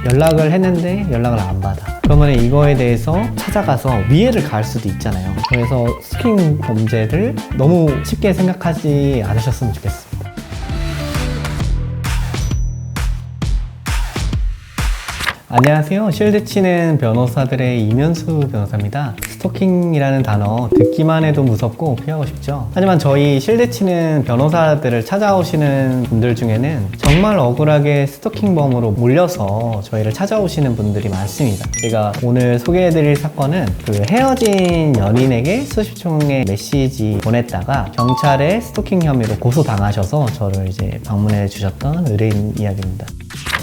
연락을 했는데 연락을 안 받아. 그러면 이거에 대해서 찾아가서 위해를 가할 수도 있잖아요. 그래서 스토킹 범죄를 너무 쉽게 생각하지 않으셨으면 좋겠습니다. 안녕하세요. 실드 치는 변호사들의 이면수 변호사입니다. 스토킹이라는 단어 듣기만 해도 무섭고 피하고 싶죠. 하지만 저희 실드 치는 변호사들을 찾아오시는 분들 중에는 정말 억울하게 스토킹범으로 몰려서 저희를 찾아오시는 분들이 많습니다. 제가 오늘 소개해드릴 사건은 그 헤어진 연인에게 수십 통의 메시지 보냈다가 경찰에 스토킹 혐의로 고소당하셔서 저를 이제 방문해 주셨던 의뢰인 이야기입니다.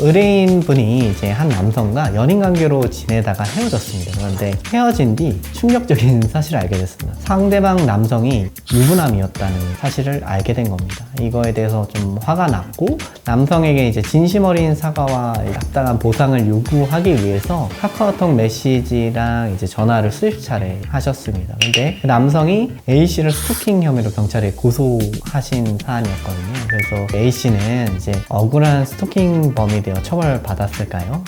의뢰인 분이 이제 한 남성과 연인 관계로 지내다가 헤어졌습니다. 그런데 헤어진 뒤 충격적인 사실을 알게 됐습니다. 상대방 남성이 유부남이었다는 사실을 알게 된 겁니다. 이거에 대해서 좀 화가 났고 남성에게 이제 진심 어린 사과와 합당한 보상을 요구하기 위해서 카카오톡 메시지랑 이제 전화를 수십 차례 하셨습니다. 근데 그 남성이 A씨를 스토킹 혐의로 경찰에 고소하신 사안이었거든요. 그래서 A씨는 이제 억울한 스토킹범이 되어 처벌받았을까요?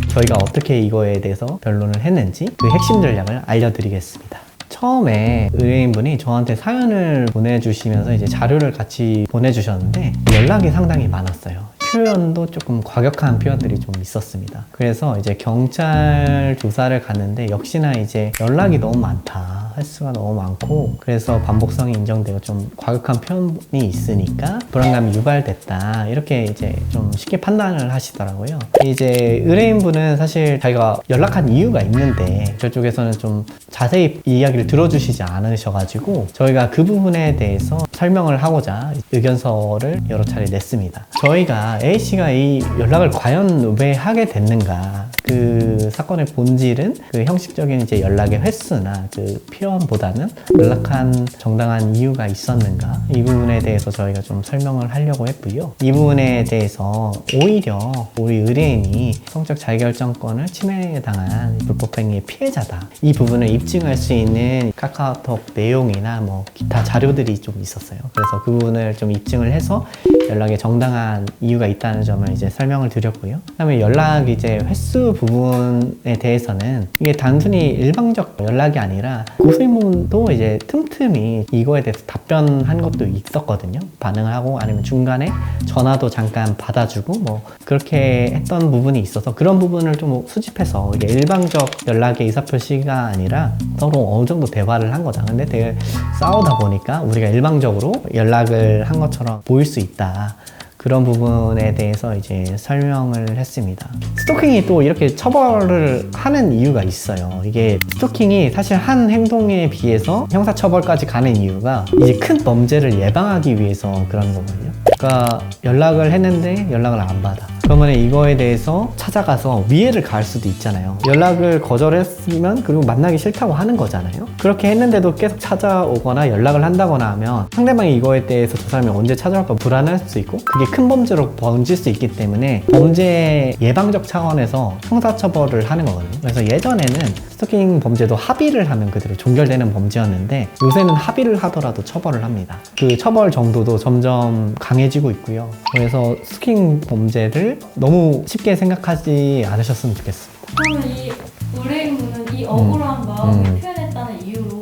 저희가 어떻게 이거에 대해서 변론을 했는지 그 핵심 전략을 알려드리겠습니다. 처음에 의뢰인분이 저한테 사연을 보내주시면서 이제 자료를 같이 보내주셨는데 연락이 상당히 많았어요. 표현도 조금 과격한 표현들이 좀 있었습니다. 그래서 이제 경찰 조사를 갔는데 역시나 이제 연락이 너무 많다. 횟수가 너무 많고 그래서 반복성이 인정되고 좀 과격한 표현이 있으니까 불안감이 유발됐다. 이렇게 이제 좀 쉽게 판단을 하시더라고요. 이제 의뢰인분은 사실 자기가 연락한 이유가 있는데 저쪽에서는 좀 자세히 이야기를 들어주시지 않으셔가지고 저희가 그 부분에 대해서 설명을 하고자 의견서를 여러 차례 냈습니다. 저희가 A씨가 이 연락을 과연 왜 하게 됐는가, 그 사건의 본질은 그 형식적인 이제 연락의 횟수나 그 표현보다는 연락한 정당한 이유가 있었는가, 이 부분에 대해서 저희가 좀 설명을 하려고 했고요. 이 부분에 대해서 오히려 우리 의뢰인이 성적 자기결정권을 침해당한 불법행위의 피해자다, 이 부분을 입증할 수 있는 카카오톡 내용이나 뭐 기타 자료들이 좀 있었어요. 그래서 그 부분을 좀 입증을 해서 연락에 정당한 이유가 있다는 점을 이제 설명을 드렸고요. 그다음에 연락 이제 횟수 부분에 대해서는 이게 단순히 일방적 연락이 아니라 고소인분도 이제 틈틈이 이거에 대해서 답변한 것도 있었거든요. 반응을 하고 아니면 중간에 전화도 잠깐 받아주고 뭐 그렇게 했던 부분이 있어서 그런 부분을 좀 수집해서 이게 일방적 연락의 의사표시가 아니라 서로 어느 정도 대화를 한 거다. 근데 되게 싸우다 보니까 우리가 일방적으로 연락을 한 것처럼 보일 수 있다. 그런 부분에 대해서 이제 설명을 했습니다. 스토킹이 또 이렇게 처벌을 하는 이유가 있어요. 이게 스토킹이 사실 한 행동에 비해서 형사처벌까지 가는 이유가 이제 큰 범죄를 예방하기 위해서 그런 거거든요. 그러니까 연락을 했는데 연락을 안 받아. 그러면 이거에 대해서 찾아가서 위해를 가할 수도 있잖아요. 연락을 거절했으면 그리고 만나기 싫다고 하는 거잖아요. 그렇게 했는데도 계속 찾아오거나 연락을 한다거나 하면 상대방이 이거에 대해서 저 사람이 언제 찾아올까 불안할 수 있고 그게 큰 범죄로 번질 수 있기 때문에 범죄 예방적 차원에서 형사처벌을 하는 거거든요. 그래서 예전에는 스토킹 범죄도 합의를 하면 그대로 종결되는 범죄였는데 요새는 합의를 하더라도 처벌을 합니다. 그 처벌 정도도 점점 강해지고 있고요. 그래서 스토킹 범죄를 너무 쉽게 생각하지 않으셨으면 좋겠습니다. 그러면 이 의뢰인분은 이 억울한 마음을 표현했다는 이유로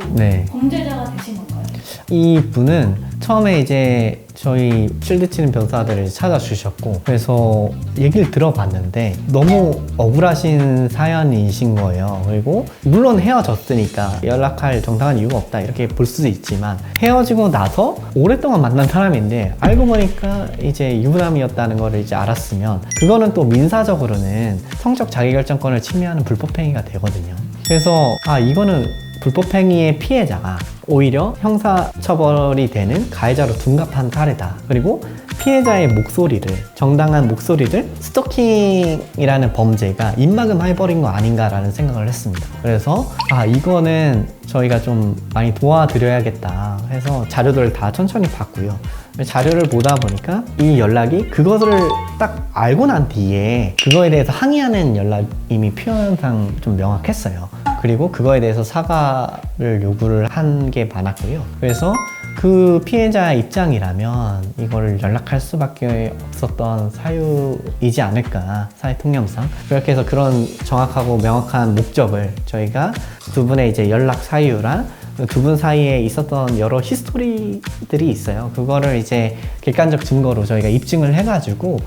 범죄자가 되신 건가요? 이 분은 처음에 이제 저희 실드 치는 변호사들을 찾아주셨고 그래서 얘기를 들어봤는데 너무 억울하신 사연이신 거예요. 그리고 물론 헤어졌으니까 연락할 정당한 이유가 없다 이렇게 볼 수도 있지만 헤어지고 나서 오랫동안 만난 사람인데 알고 보니까 이제 유부남이었다는 걸 이제 알았으면 그거는 또 민사적으로는 성적 자기결정권을 침해하는 불법행위가 되거든요. 그래서 이거는 불법행위의 피해자가 오히려 형사처벌이 되는 가해자로 둔갑한 사례다. 그리고 피해자의 목소리를, 정당한 목소리를 스토킹이라는 범죄가 입막음 해버린 거 아닌가라는 생각을 했습니다. 그래서 이거는 저희가 좀 많이 도와드려야겠다 해서 자료들을 다 천천히 봤고요. 자료를 보다 보니까 이 연락이 그것을 딱 알고 난 뒤에 그거에 대해서 항의하는 연락 이미 표현상 좀 명확했어요. 그리고 그거에 대해서 사과를 요구를 한 게 많았고요. 그래서 그 피해자 입장이라면 이거를 연락할 수밖에 없었던 사유이지 않을까, 사회 통념상. 그렇게 해서 그런 정확하고 명확한 목적을 저희가 두 분의 이제 연락 사유랑 두 분 사이에 있었던 여러 히스토리들이 있어요. 그거를 이제 객관적 증거로 저희가 입증을 해가지고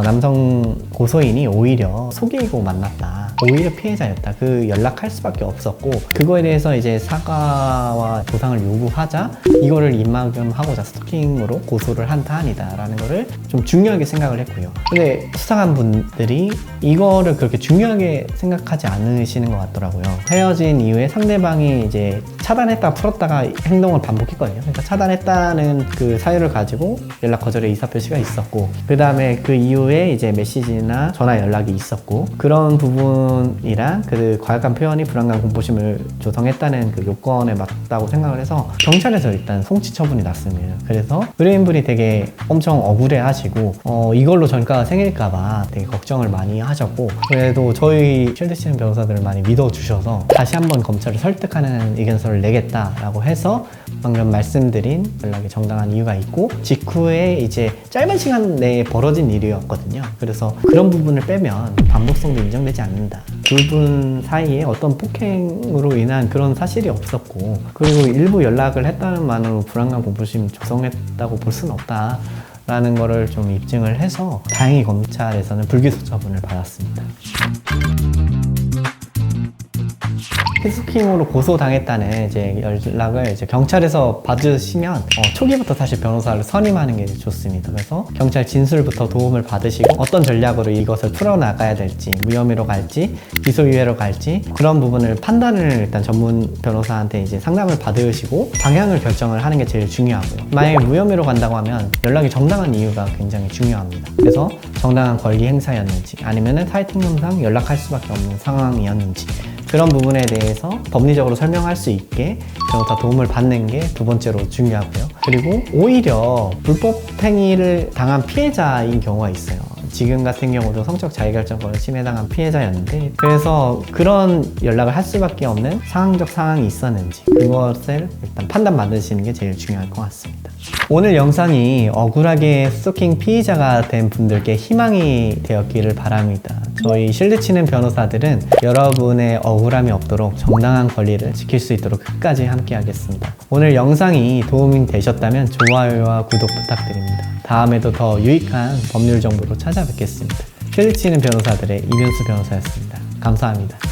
남성 고소인이 오히려 속이고 만났다, 오히려 피해자였다, 그 연락할 수밖에 없었고, 그거에 대해서 이제 사과와 보상을 요구하자 이거를 입막음하고자 스토킹으로 고소를 한 사안이다 라는 거를 좀 중요하게 생각을 했고요. 근데 수상한 분들이 이거를 그렇게 중요하게 생각하지 않으시는 것 같더라고요. 헤어진 이후에 상대방이 이제 차단했다가 풀었다가 행동을 반복했거든요. 그러니까 차단했다는 그 사유를 가지고 연락 거절의 의사표시가 있었고, 그 다음에 그 이후에 이제 메시지나 전화 연락이 있었고, 그런 부분이랑 그 과격한 표현이 불안감 공포심을 조성했다는 그 요건에 맞다고 생각을 해서 경찰에서 일단 송치 처분이 났습니다. 그래서 의뢰인분이 되게 엄청 억울해 하시고 이걸로 전가가 생길까봐 되게 걱정을 많이 하셨고, 그래도 저희 쉴드치는 변호사들을 많이 믿어주셔서 다시 한번 검찰을 설득하는 의견서를 내겠다라고 해서 방금 말씀드린 연락이 정당한 이유가 있고, 직후에 이제 짧은 시간 내에 벌어진 일이었거든요. 그래서 그런 부분을 빼면 반복성도 인정되지 않는다. 두 분 사이에 어떤 폭행으로 인한 그런 사실이 없었고, 그리고 일부 연락을 했다는 만으로 불안감 공포심 조성했다고 볼 수는 없다 라는 거를 좀 입증을 해서 다행히 검찰에서는 불기소 처분을 받았습니다. 스토킹으로 고소당했다는 이제 연락을 이제 경찰에서 받으시면 초기부터 사실 변호사를 선임하는 게 좋습니다. 그래서 경찰 진술부터 도움을 받으시고 어떤 전략으로 이것을 풀어나가야 될지, 무혐의로 갈지 기소유예로 갈지, 그런 부분을 판단을 일단 전문 변호사한테 이제 상담을 받으시고 방향을 결정을 하는 게 제일 중요하고요. 만약에 무혐의로 간다고 하면 연락이 정당한 이유가 굉장히 중요합니다. 그래서 정당한 권리 행사였는지, 아니면은 사회통념상 연락할 수밖에 없는 상황이었는지, 그런 부분에 대해서 법리적으로 설명할 수 있게 변호사 도움을 받는 게 두 번째로 중요하고요. 그리고 오히려 불법 행위를 당한 피해자인 경우가 있어요. 지금 같은 경우도 성적 자기결정권을 침해당한 피해자였는데, 그래서 그런 연락을 할 수밖에 없는 상황적 상황이 있었는지 그것을 일단 판단 받으시는 게 제일 중요할 것 같습니다. 오늘 영상이 억울하게 스토킹 피의자가 된 분들께 희망이 되었기를 바랍니다. 저희 실드치는 변호사들은 여러분의 억울함이 없도록 정당한 권리를 지킬 수 있도록 끝까지 함께 하겠습니다. 오늘 영상이 도움이 되셨다면 좋아요와 구독 부탁드립니다. 다음에도 더 유익한 법률 정보로 찾아뵙겠습니다. 실드치는 변호사들의 이면수 변호사였습니다. 감사합니다.